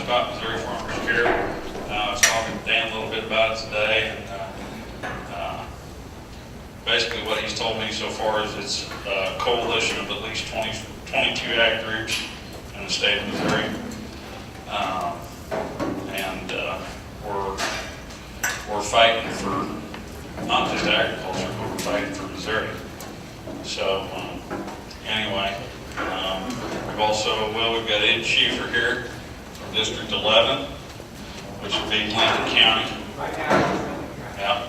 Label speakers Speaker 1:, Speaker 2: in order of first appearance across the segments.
Speaker 1: about Missouri Farmers Care. I was talking to Dan a little bit about it today, and basically what he's told me so far is it's a coalition of at least 22 ag groups in the state of Missouri. We're fighting for not just agriculture, but we're fighting for Missouri. So anyway, we've got Ed Schieffer here from District 11, which would be Lincoln County. Yeah.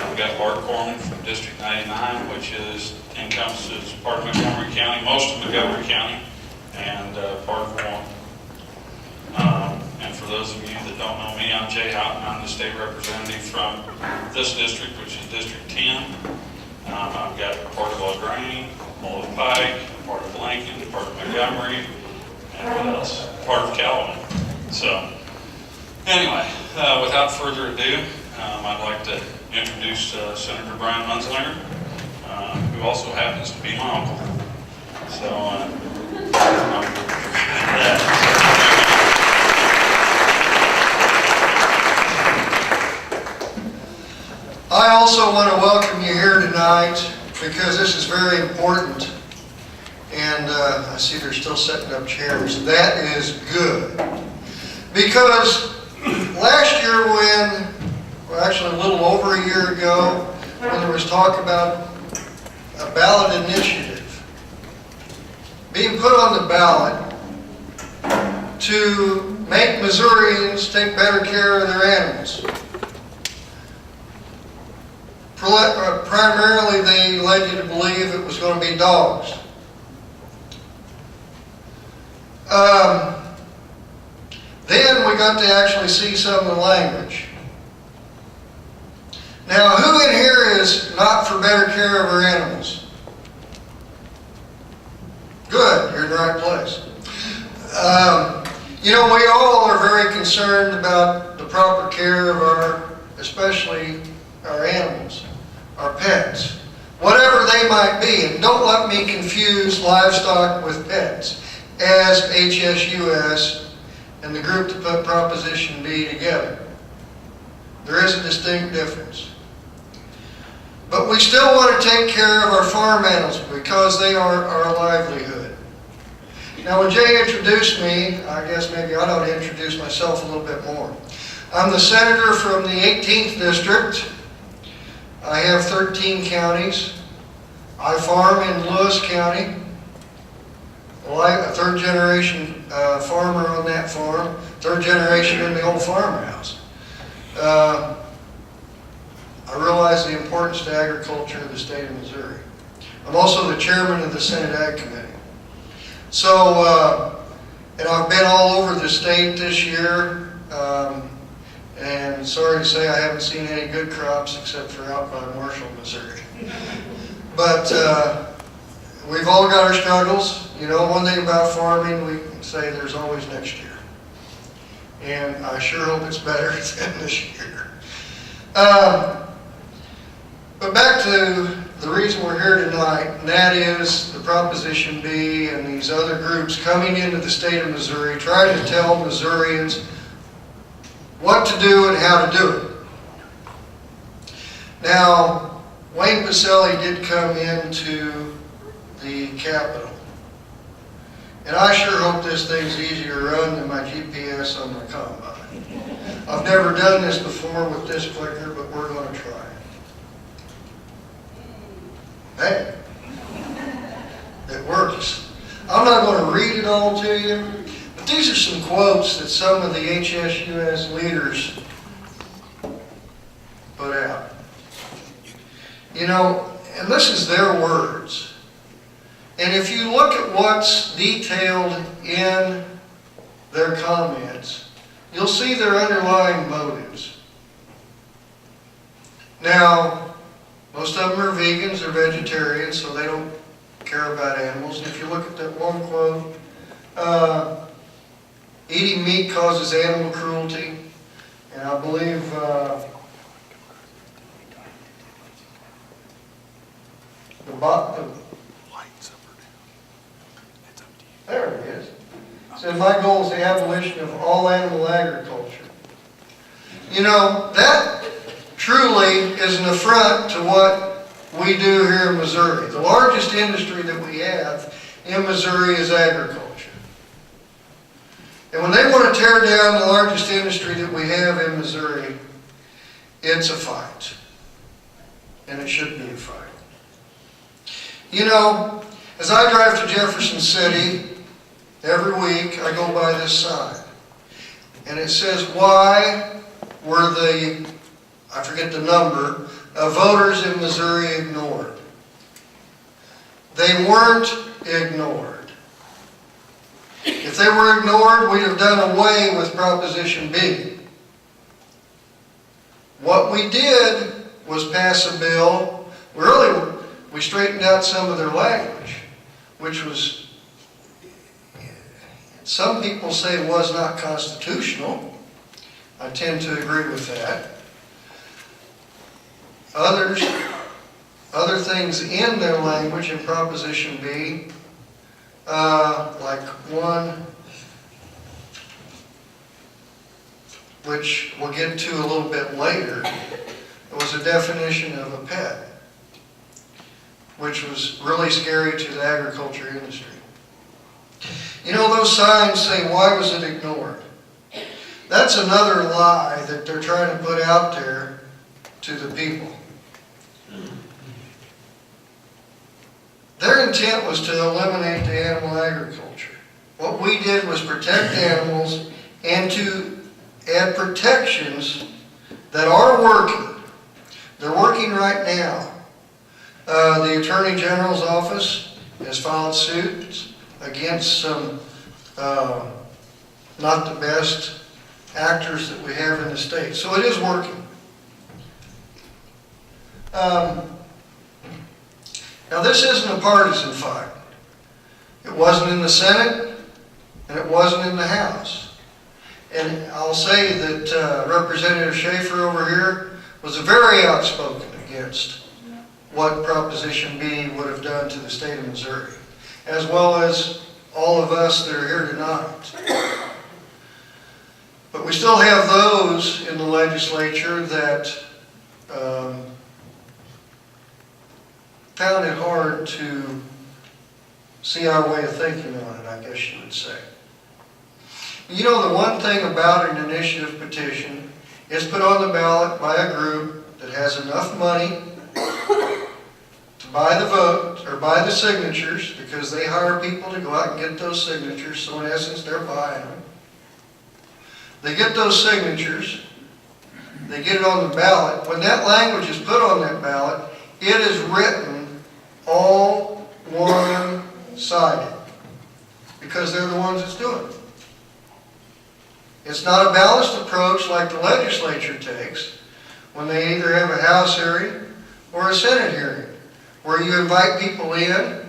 Speaker 1: We've got Bart Corman from District 99, which encompasses part of Montgomery County, most of Montgomery County, and part of Warren. And for those of you that don't know me, I'm Jay Houghton. I'm the state representative from this district, which is District 10. I've got part of LaGrange, Mullet Pike, part of Lincoln, part of Montgomery, and what else? Part of Calvin. So, anyway, without further ado, I'd like to introduce Senator Brian Munzlinger, who also happens to be my uncle. So,
Speaker 2: I also want to welcome you here tonight because this is very important. And I see they're still setting up chairs. That is good. Because last year actually a little over a year ago, when there was talk about a ballot initiative being put on the ballot to make Missourians take better care of their animals. Primarily, they led you to believe it was going to be dogs. Then we got to actually see some of the language. Now, who in here is not for better care of our animals? Good, you're in the right place. We all are very concerned about the proper care of especially our animals, our pets, whatever they might be. And don't let me confuse livestock with pets, as HSUS and the group that put Proposition B together. There is a distinct difference. But we still want to take care of our farm animals because they are our livelihood. Now, when Jay introduced me, I guess maybe I ought to introduce myself a little bit more. I'm the senator from the 18th District. I have 13 counties. I farm in Lewis County. A third generation farmer on that farm, third generation in the old farmhouse. I realize the importance to agriculture in the state of Missouri. I'm also the chairman of the Senate Ag Committee. So, and I've been all over the state this year, and sorry to say I haven't seen any good crops except for out by Marshall, Missouri. But we've all got our struggles. One thing about farming, we can say there's always next year. And I sure hope it's better than this year. But back to the reason we're here tonight, and that is the Proposition B and these other groups coming into the state of Missouri, trying to tell Missourians what to do and how to do it. Now, Wayne Pacelli did come into the Capitol. And I sure hope this thing's easier to run than my GPS on my combine. I've never done this before with this clicker, but we're going to try it. Hey, it works. I'm not going to read it all to you, but these are some quotes that some of the HSUS leaders put out. And this is their words. And if you look at what's detailed in their comments, you'll see their underlying motives. Now, most of them are vegans or vegetarians, so they don't care about animals. And if you look at that one quote, eating meat causes animal cruelty. And I believe there it is. said, my goal is the abolition of all animal agriculture. You know, that truly is an affront to what we do here in Missouri. The largest industry that we have in Missouri is agriculture. And when they want to tear down the largest industry that we have in Missouri, it's a fight. And it should be a fight. You know, as I drive to Jefferson City, every week I go by this sign. And it says, why were the, I forget the number, of voters in Missouri ignored? They weren't ignored. If they were ignored, we'd have done away with Proposition B. What we did was pass a bill. We straightened out some of their language, which was, some people say was not constitutional. I tend to agree with that. Other things in their language in Proposition B, like one, which we'll get to a little bit later, it was a definition of a pet, which was really scary to the agriculture industry. You know, those signs say, why was it ignored? That's another lie that they're trying to put out there to the people. Their intent was to eliminate the animal agriculture. What we did was protect animals and to add protections that are working. They're working right now. The Attorney General's office has filed suits against some not the best actors that we have in the state. So it is working. Now this isn't a partisan fight. It wasn't in the Senate and it wasn't in the House. And I'll say that Representative Schaefer over here was very outspoken against what Proposition B would have done to the state of Missouri, as well as all of us that are here tonight. But we still have those in the legislature that found it hard to see our way of thinking on it, I guess you would say. You know, the one thing about an initiative petition is put on the ballot by a group that has enough money to buy the vote, or buy the signatures, because they hire people to go out and get those signatures, so in essence they're buying them. They get those signatures, they get it on the ballot. When that language is put on that ballot, it is written all one-sided, because they're the ones that's doing it. It's not a balanced approach like the legislature takes when they either have a House hearing or a Senate hearing, where you invite people in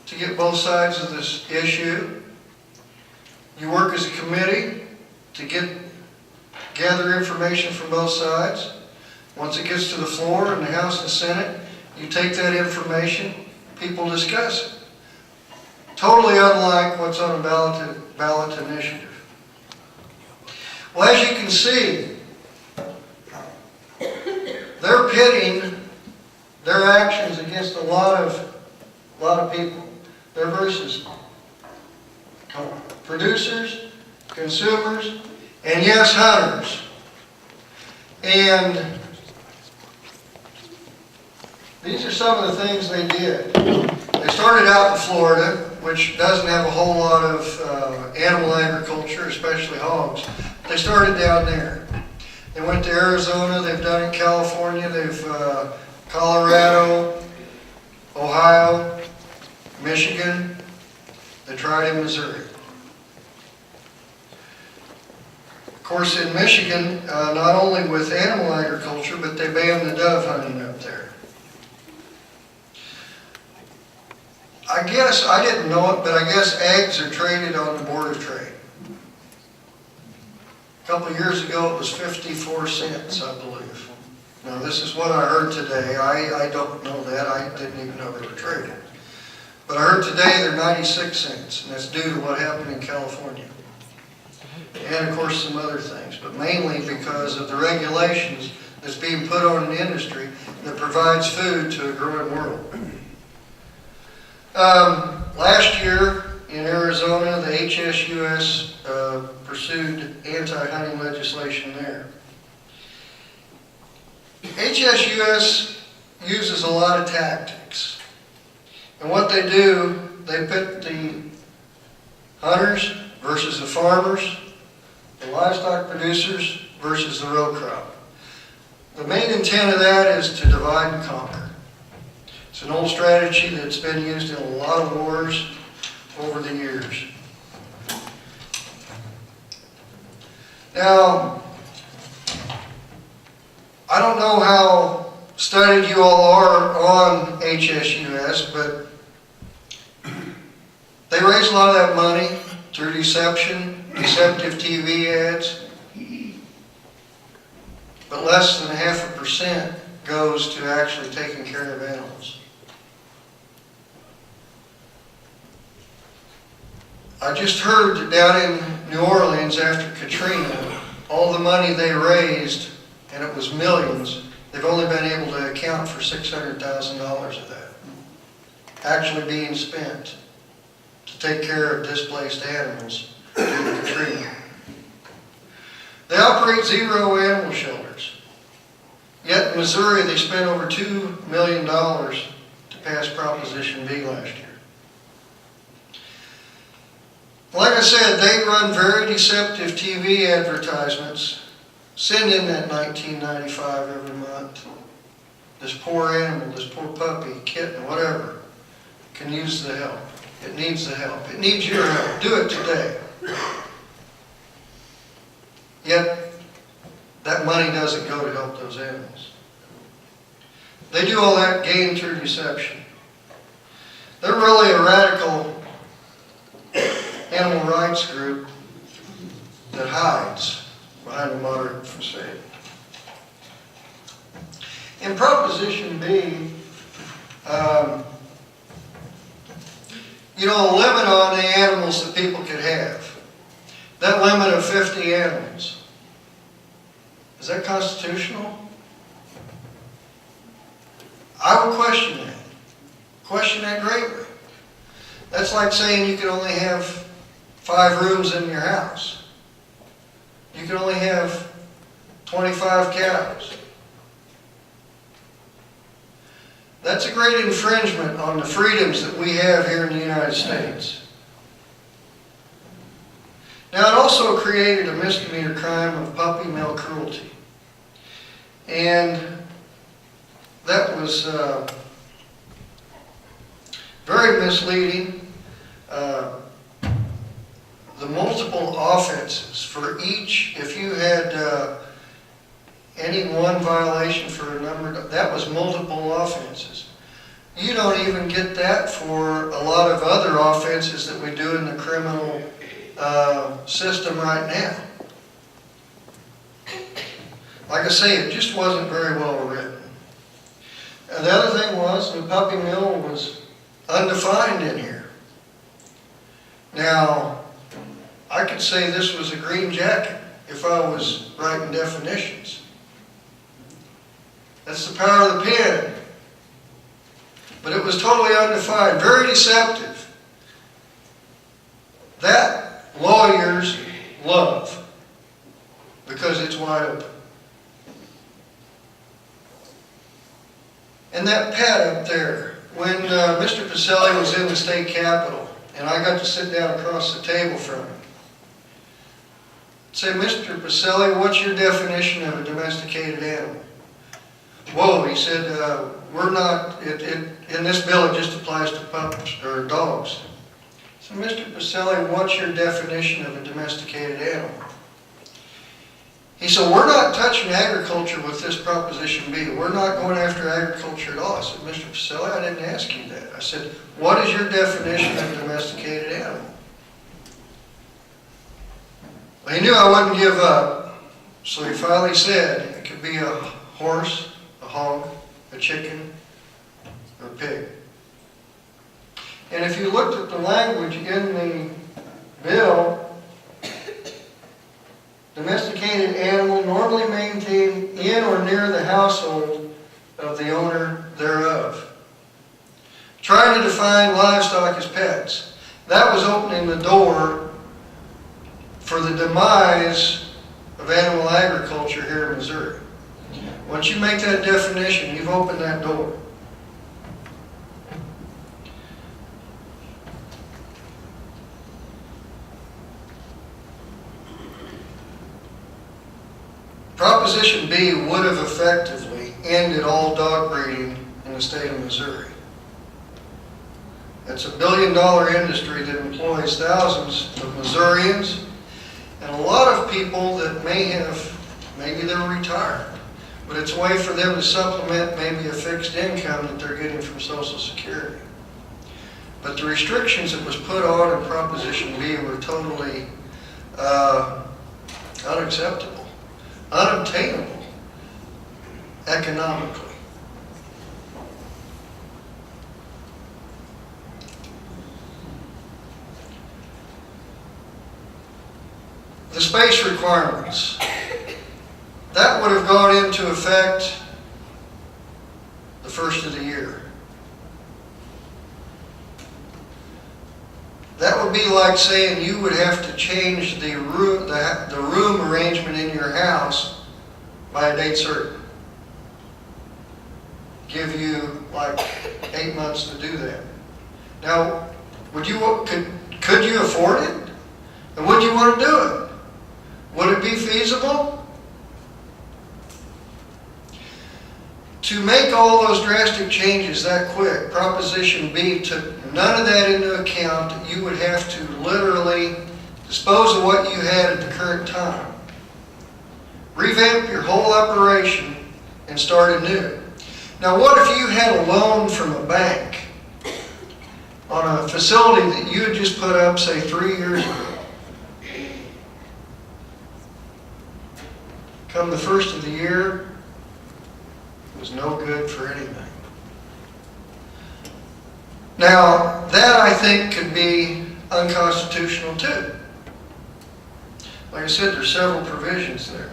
Speaker 2: to get both sides of this issue. You work as a committee to gather information from both sides. Once it gets to the floor in the House and Senate, you take that information, people discuss it. Totally unlike what's on a ballot initiative. Well, as you can see, they're pitting their actions against a lot of people. They're versus producers, consumers, and yes, hunters. And these are some of the things they did. They started out in Florida, which doesn't have a whole lot of animal agriculture, especially hogs. They started down there. They went to Arizona, they've done it in California, they've Colorado, Ohio, Michigan. They tried in Missouri. Of course, in Michigan, not only with animal agriculture, but they banned the dove hunting up there. I guess, I didn't know it, but I guess eggs are traded on the Board of Trade. A couple of years ago, it was 54 cents, I believe. Now, this is what I heard today. I don't know that. I didn't even know they were traded. But I heard today they're 96 cents, and that's due to what happened in California. And of course some other things, but mainly because of the regulations that's being put on an industry that provides food to a growing world. Last year in Arizona, the HSUS pursued anti-hunting legislation there. HSUS uses a lot of tactics. And what they do, they pit the hunters versus the farmers, the livestock producers versus the row crop. The main intent of that is to divide and conquer. It's an old strategy that's been used in a lot of wars over the years. Now, I don't know how studied you all are on HSUS, but they raise a lot of that money through deception, deceptive TV ads, but less than 0.5% goes to actually taking care of animals. I just heard that down in New Orleans after Katrina, all the money they raised, and it was millions, they've only been able to account for $600,000 of that actually being spent to take care of displaced animals due to Katrina. They operate 0 animal shelters. Yet in Missouri, they spent over $2 million to pass Proposition B last year. Like I said, they run very deceptive TV advertisements. Send in that $19.95 every month. This poor animal, this poor puppy, kitten, whatever, can use the help. It needs the help. It needs your help. Do it today. Yet, that money doesn't go to help those animals. They do all that gain through deception. They're really a radical animal rights group that hides behind a moderate facade. In Proposition B, a limit on the animals that people could have. That limit of 50 animals. Is that constitutional? I would question that. Question that greatly. That's like saying you can only have 5 rooms in your house. You can only have 25 cows. That's a great infringement on the freedoms that we have here in the United States. Now, it also created a misdemeanor crime of puppy mill cruelty. And that was very misleading. The multiple offenses for each, if you had any one violation for a number, that was multiple offenses. You don't even get that for a lot of other offenses that we do in the criminal system right now. Like I say, it just wasn't very well written. And the other thing was, the puppy mill was undefined in here. Now, I could say this was a green jacket if I was writing definitions. That's the power of the pen. But it was totally undefined, very deceptive. That lawyers love because it's wide open. And that pet up there, when Mr. Pacelli was in the state capitol, and I got to sit down across the table from him, say, Mr. Pacelli, what's your definition of a domesticated animal? Whoa, he said, we're not, in this bill it just applies to pups or dogs. So Mr. Pacelli, what's your definition of a domesticated animal? He said, we're not touching agriculture with this Proposition B. We're not going after agriculture at all. I said, Mr. Pacelli, I didn't ask you that. I said, what is your definition of a domesticated animal? Well, he knew I wouldn't give up, so he finally said it could be a horse, a hog, a chicken, or a pig. And if you looked at the language in the bill, domesticated animal normally maintained in or near the household of the owner thereof. Trying to define livestock as pets. That was opening the door for the demise of animal agriculture here in Missouri. Once you make that definition, you've opened that door. Proposition B would have effectively ended all dog breeding in the state of Missouri. It's $1 billion industry that employs thousands of Missourians and a lot of people that maybe they're retired, but it's a way for them to supplement maybe a fixed income that they're getting from Social Security. But the restrictions that was put on in Proposition B were totally unacceptable, unobtainable economically. The space requirements. That would have gone into effect the first of the year. That would be like saying you would have to change the room arrangement in your house by a date certain. Give you like 8 months to do that. Now, could you afford it? And would you want to do it? Would it be feasible? To make all those drastic changes that quick, Proposition B took none of that into account. You would have to literally dispose of what you had at the current time. Revamp your whole operation and start anew. Now what if you had a loan from a bank on a facility that you had just put up, say, 3 years ago? Come the first of the year, it was no good for anything. Now, that I think could be unconstitutional too. Like I said, there's several provisions there.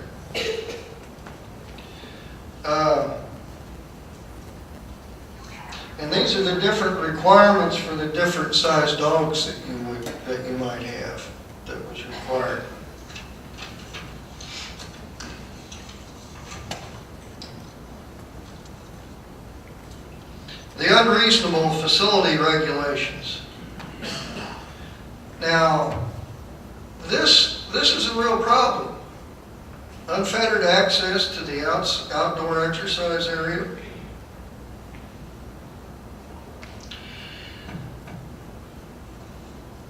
Speaker 2: And these are the different requirements for the different size dogs that you might have that was required. The unreasonable facility regulations. Now, this is a real problem. Unfettered access to the outdoor exercise area.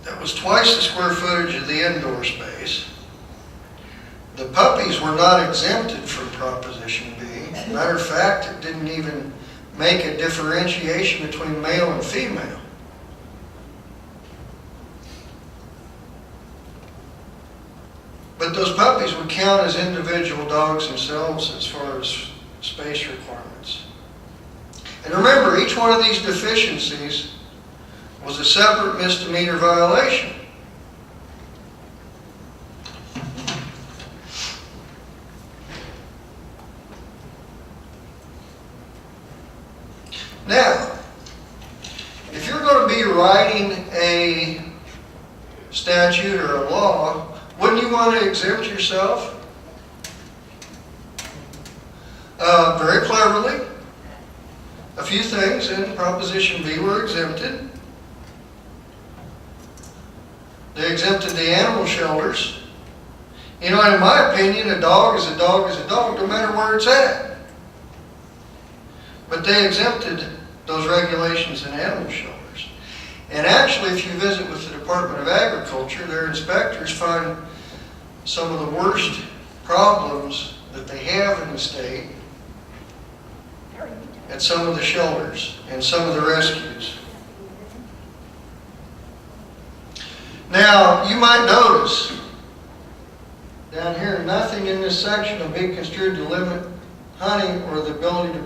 Speaker 2: That was twice the square footage of the indoor space. The puppies were not exempted from Proposition B. Matter of fact, it didn't even make a differentiation between male and female. But those puppies would count as individual dogs themselves as far as space requirements. And remember, each one of these deficiencies was a separate misdemeanor violation. Now, if you're going to be writing a statute or a law, wouldn't you want to exempt yourself? Very cleverly, a few things in Proposition B were exempted. They exempted the animal shelters. You know, in my opinion, a dog is a dog is a dog, no matter where it's at. But they exempted those regulations in animal shelters. And actually, if you visit with the Department of Agriculture, their inspectors find some of the worst problems that they have in the state at some of the shelters and some of the rescues. Now, you might notice down here, nothing in this section will be construed to limit hunting or the ability to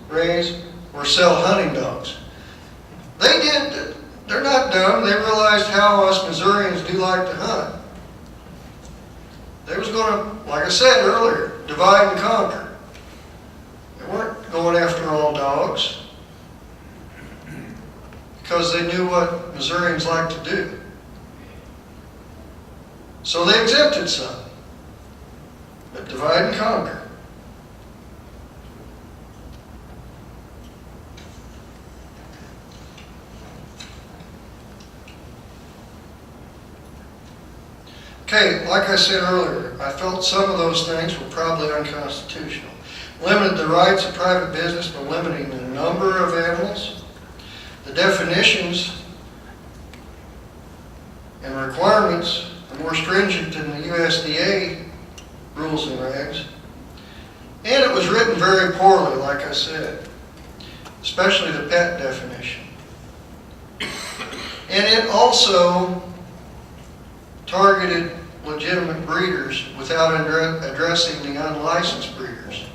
Speaker 2: raise, or sell hunting dogs. They did they're not dumb. They realized how us Missourians do like to hunt. They was going to, like I said earlier, divide and conquer. They weren't going after all dogs because they knew what Missourians like to do. So they exempted some, but divide and conquer. Okay, like I said earlier, I felt some of those things were probably unconstitutional. Limited the rights of private business by limiting the number of animals. The definitions and requirements are more stringent than the USDA rules and regs. And it was written very poorly, like I said, especially the pet definition. And it also targeted legitimate breeders without addressing the unlicensed breeders.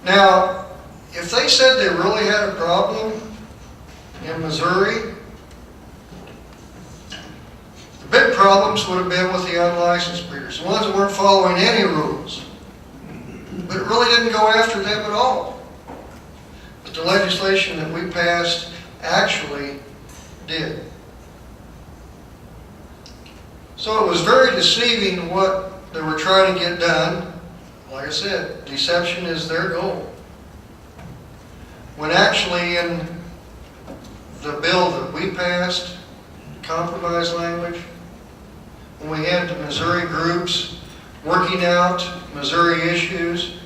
Speaker 2: Now, if they said they really had a problem in Missouri, the big problems would have been with the unlicensed breeders, the ones that weren't following any rules. But it really didn't go after them at all. But the legislation that we passed actually did. So it was very deceiving what they were trying to get done. Like I said, deception is their goal. When actually in the bill that we passed, compromise language, when we had the Missouri groups working out Missouri issues,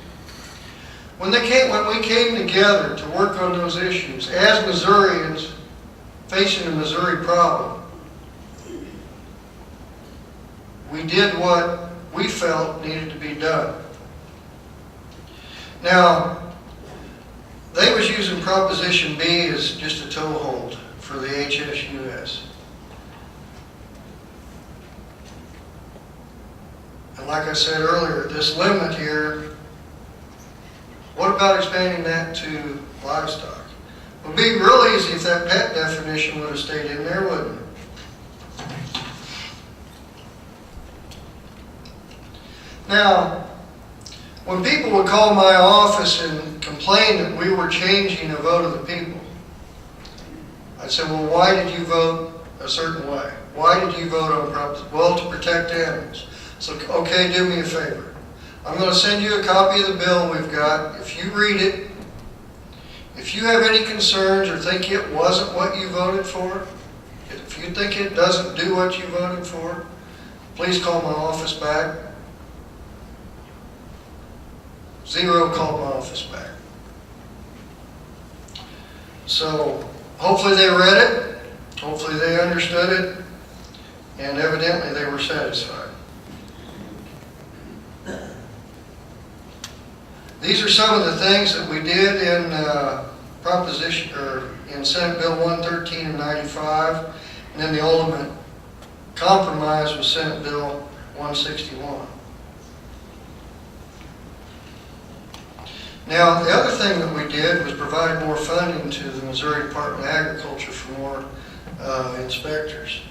Speaker 2: when we came together to work on those issues as Missourians facing a Missouri problem, we did what we felt needed to be done. Now, they was using Proposition B as just a toehold for the HSUS. And like I said earlier, this limit here, what about expanding that to livestock? It would be real easy if that pet definition would have stayed in there, wouldn't it? Now, when people would call my office and complain that we were changing a vote of the people, I'd say, well, why did you vote a certain way? Why did you vote on Proposition? Well, to protect animals. So, okay, do me a favor. I'm going to send you a copy of the bill we've got. If you read it, if you have any concerns or think it wasn't what you voted for, if you think it doesn't do what you voted for, please call my office back. Zero called my office back. So hopefully they read it, hopefully they understood it, and evidently they were satisfied. These are some of the things that we did in in Senate Bill 113 and 95, and then the ultimate compromise was Senate Bill 161. Now, the other thing that we did was provide more funding to the Missouri Department of Agriculture for more inspectors.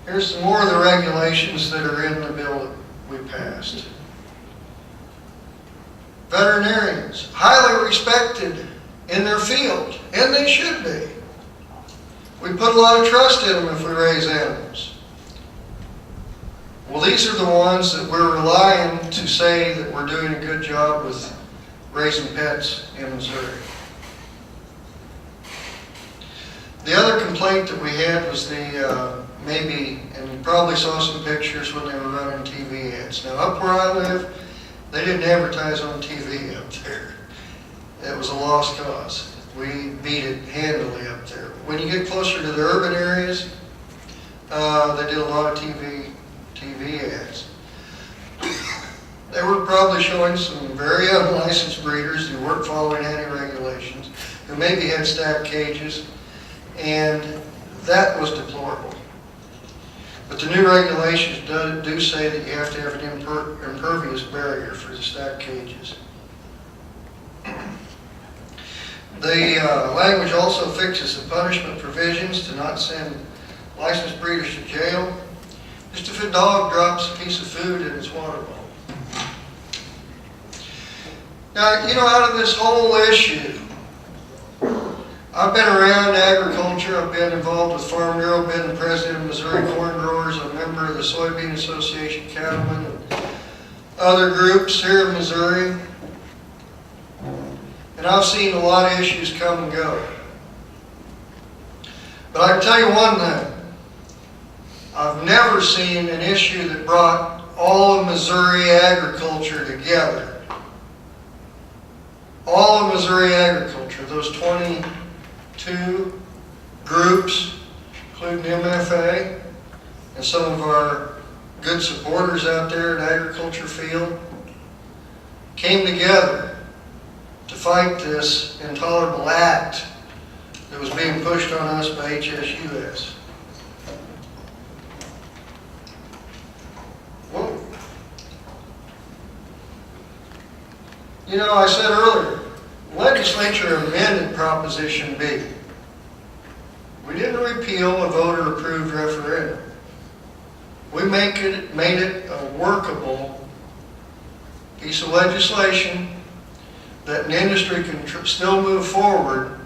Speaker 2: Here's some more of the regulations that are in the bill that we passed. Veterinarians, highly respected in their field, and they should be. We put a lot of trust in them if we raise animals. Well, these are the ones that we're relying to say that we're doing a good job with raising pets in Missouri. The other complaint that we had was the and you probably saw some pictures when they were running TV ads. Now, up where I live, they didn't advertise on TV up there. It was a lost cause. We beat it handily up there. When you get closer to the urban areas, they did a lot of TV ads. They were probably showing some very unlicensed breeders who weren't following any regulations, who maybe had stacked cages, and that was deplorable. But the new regulations do say that you have to have an impervious barrier for the stacked cages. The language also fixes the punishment provisions to not send licensed breeders to jail. Just if a dog drops a piece of food in its water bowl. Now, you know, out of this whole issue, I've been around agriculture. I've been involved with Farm Bureau, been the president of Missouri Corn Growers, a member of the Soybean Association, Cattlemen, and other groups here in Missouri. And I've seen a lot of issues come and go. But I can tell you one thing. I've never seen an issue that brought all of Missouri agriculture together. All of Missouri agriculture, those 22 groups, including MFA, and some of our good supporters out there in the agriculture field, came together to fight this intolerable act that was being pushed on us by HSUS. Whoa. You know, I said earlier, the legislature amended Proposition B. We didn't repeal a voter-approved referendum. We made it a workable piece of legislation that an industry can still move forward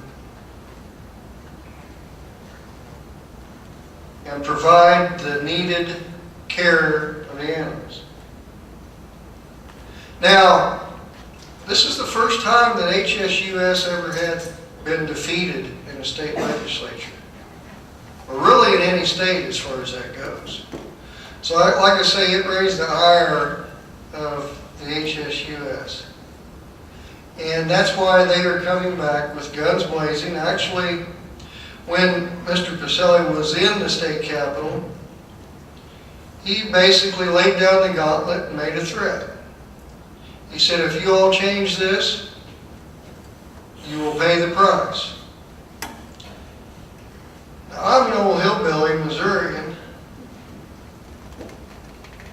Speaker 2: and provide the needed care of the animals. Now, this is the first time that HSUS ever had been defeated in a state legislature, or really in any state as far as that goes. So like I say, it raised the ire of the HSUS. And that's why they are coming back with guns blazing. Actually, when Mr. Pacelli was in the state capitol, he basically laid down the gauntlet and made a threat. He said, if you all change this, you will pay the price. Now, I'm an old hillbilly Missourian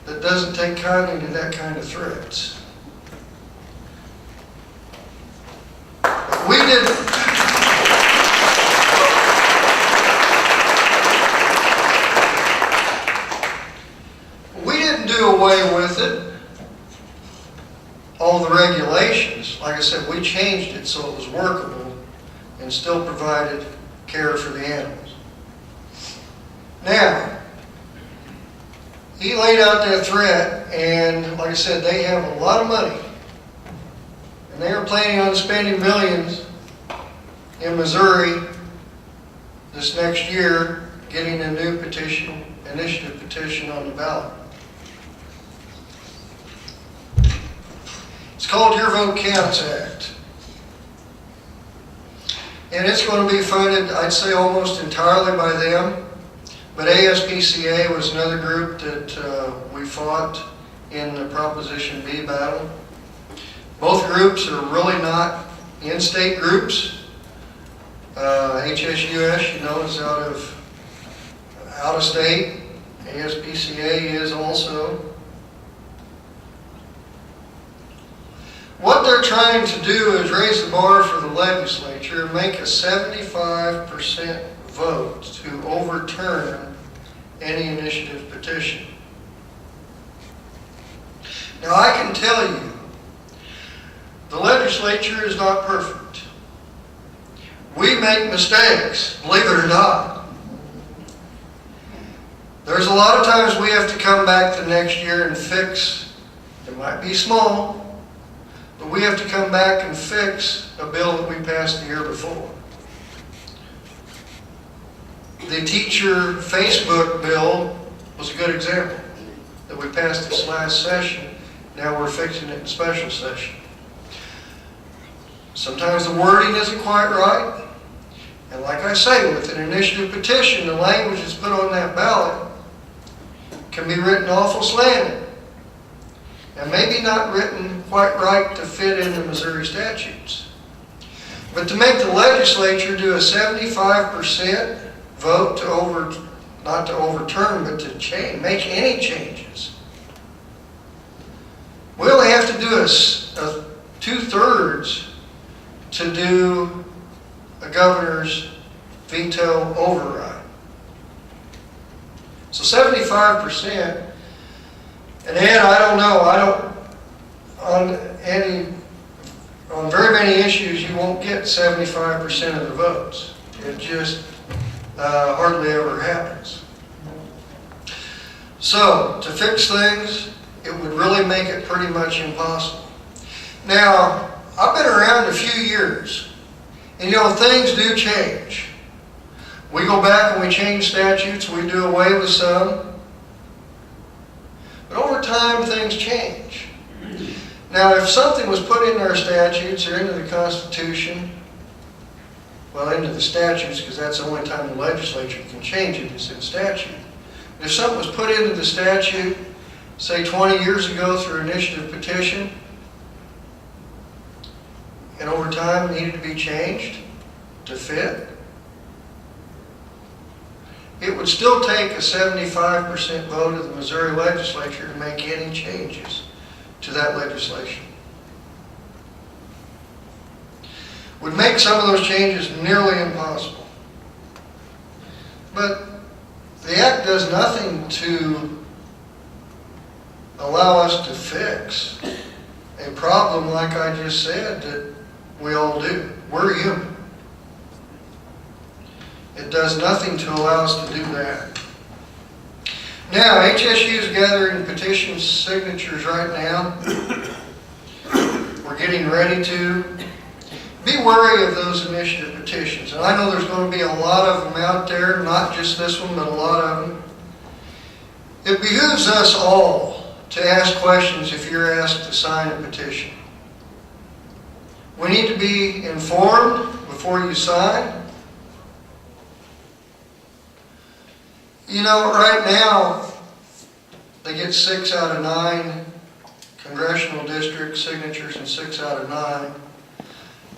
Speaker 2: that doesn't take kindly to that kind of threats. We didn't do away with it, all the regulations. Like I said, we changed it so it was workable and still provided care for the animals. Now, he laid out that threat, and like I said, they have a lot of money. And they are planning on spending millions in Missouri this next year, getting a new initiative petition on the ballot. It's called Your Vote Counts Act. And it's going to be funded, I'd say, almost entirely by them. But ASPCA was another group that we fought in the Proposition B battle. Both groups are really not in-state groups. HSUS, you know, is out of state. ASPCA is also. What they're trying to do is raise the bar for the legislature and make a 75% vote to overturn any initiative petition. Now, I can tell you, the legislature is not perfect. We make mistakes, believe it or not. There's a lot of times we have to come back the next year and fix, it might be small, but we have to come back and fix a bill that we passed the year before. The teacher Facebook bill was a good example that we passed this last session. Now we're fixing it in special session. Sometimes the wording isn't quite right. And like I say, with an initiative petition, the language that's put on that ballot can be written awful slanted. And maybe not written quite right to fit into Missouri statutes. But to make the legislature do a 75% vote to not to overturn, but to change, make any changes. We only have to do a 2/3 to do the governor's veto override. So 75%, and Ed, I don't know, on very many issues, you won't get 75% of the votes. It just hardly ever happens. So, to fix things, it would really make it pretty much impossible. Now, I've been around a few years, and things do change. We go back and we change statutes, we do away with some, but over time things change. Now, if something was put in our statutes or into the Constitution, well, into the statutes, because that's the only time the legislature can change it, is in statute. If something was put into the statute, say 20 years ago through initiative petition, and over time needed to be changed to fit, it would still take a 75% vote of the Missouri legislature to make any changes to that legislation. Would make some of those changes nearly impossible. But the Act does nothing to allow us to fix a problem like I just said that we all do. We're human. It does nothing to allow us to do that. Now, HSU is gathering petition signatures right now. We're getting ready to. Be wary of those initiative petitions. And I know there's going to be a lot of them out there, not just this one, but a lot of them. It behooves us all to ask questions if you're asked to sign a petition. We need to be informed before you sign. Right now, they get 6 out of 9 congressional district signatures and 6 out of 9.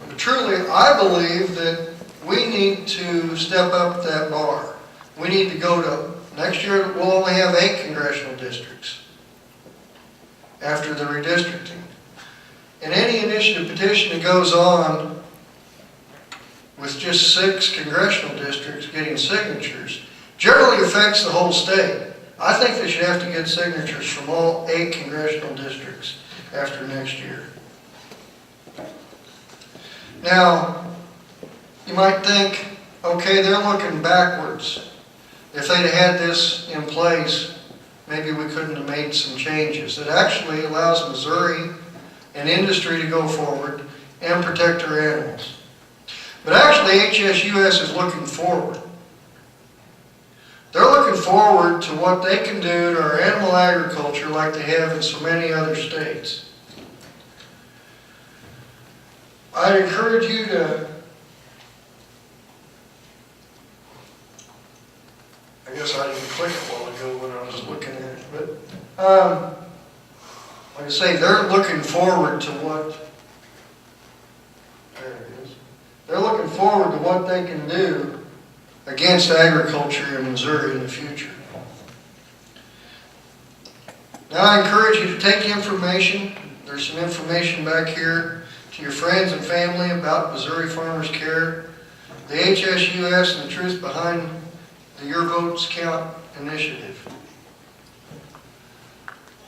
Speaker 2: But truly, I believe that we need to step up that bar. We need to go to, next year we'll only have 8 congressional districts after the redistricting. And any initiative petition that goes on with just 6 congressional districts getting signatures generally affects the whole state. I think they should have to get signatures from all 8 congressional districts after next year. Now, you might think, okay, they're looking backwards. If they'd had this in place, maybe we couldn't have made some changes. It actually allows Missouri and industry to go forward and protect our animals. But actually, HSUS is looking forward. They're looking forward to what they can do to our animal agriculture like they have in so many other states. I'd encourage you to, I guess I didn't click it a while ago when I was looking at it, but like I say, they're looking forward to what, there it is, they're looking forward to what they can do against agriculture in Missouri in the future. Now I encourage you to take the information. There's some information back here to your friends and family about Missouri Farmers Care, the HSUS, and the truth behind the Your Votes Count initiative.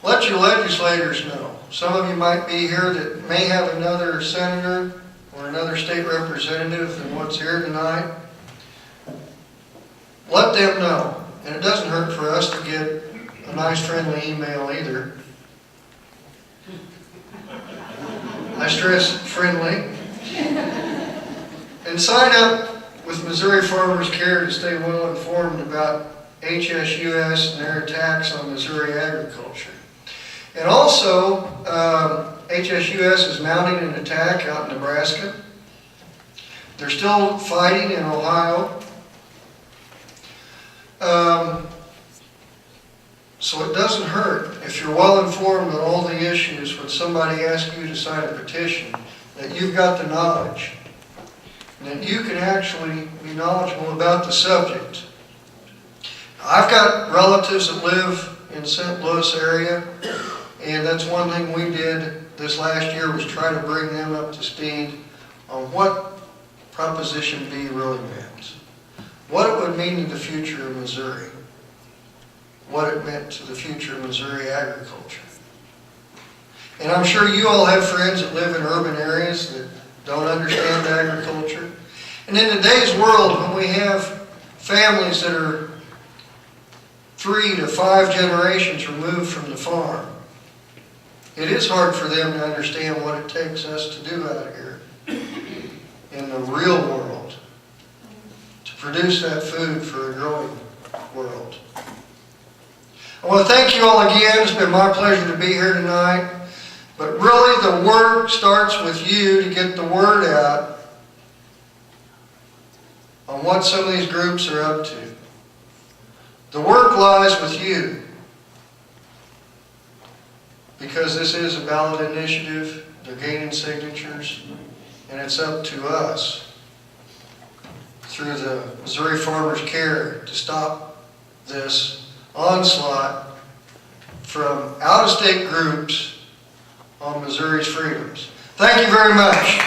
Speaker 2: Let your legislators know. Some of you might be here that may have another senator or another state representative than what's here tonight. Let them know. And it doesn't hurt for us to get a nice friendly email either. I stress friendly. And sign up with Missouri Farmers Care to stay well informed about HSUS and their attacks on Missouri agriculture. And also, HSUS is mounting an attack out in Nebraska. They're still fighting in Ohio. So it doesn't hurt if you're well informed on all the issues when somebody asks you to sign a petition, that you've got the knowledge, and that you can actually be knowledgeable about the subject. I've got relatives that live in St. Louis area, and that's one thing we did this last year was try to bring them up to speed on what Proposition B really meant. What it would mean to the future of Missouri. What it meant to the future of Missouri agriculture. And I'm sure you all have friends that live in urban areas that don't understand agriculture. And in today's world, when we have families that are 3 to 5 generations removed from the farm, it is hard for them to understand what it takes us to do out here in the real world to produce that food for a growing world. I want to thank you all again. It's been my pleasure to be here tonight. But really the work starts with you to get the word out on what some of these groups are up to. The work lies with you. Because this is a ballot initiative, they're gaining signatures, and it's up to us through the Missouri Farmers Care to stop this onslaught from out-of-state groups on Missouri's freedoms. Thank you very much.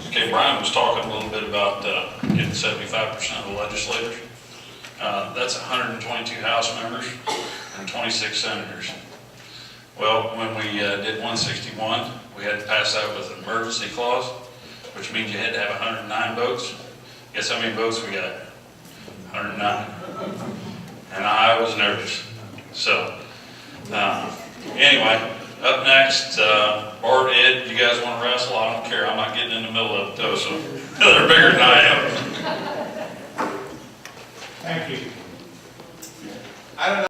Speaker 1: Okay, Brian was talking a little bit about getting 75% of the legislators. That's 122 House members and 26 senators. Well, when we did 161, we had to pass that with an emergency clause, which means you had to have 109 votes. Guess how many votes we got? 109. And I was nervous. So, anyway, up next, Bart, Ed, you guys want to wrestle? I don't care. I'm not getting in the middle of it, though, so they're bigger than I am.
Speaker 3: Thank you. I don't know.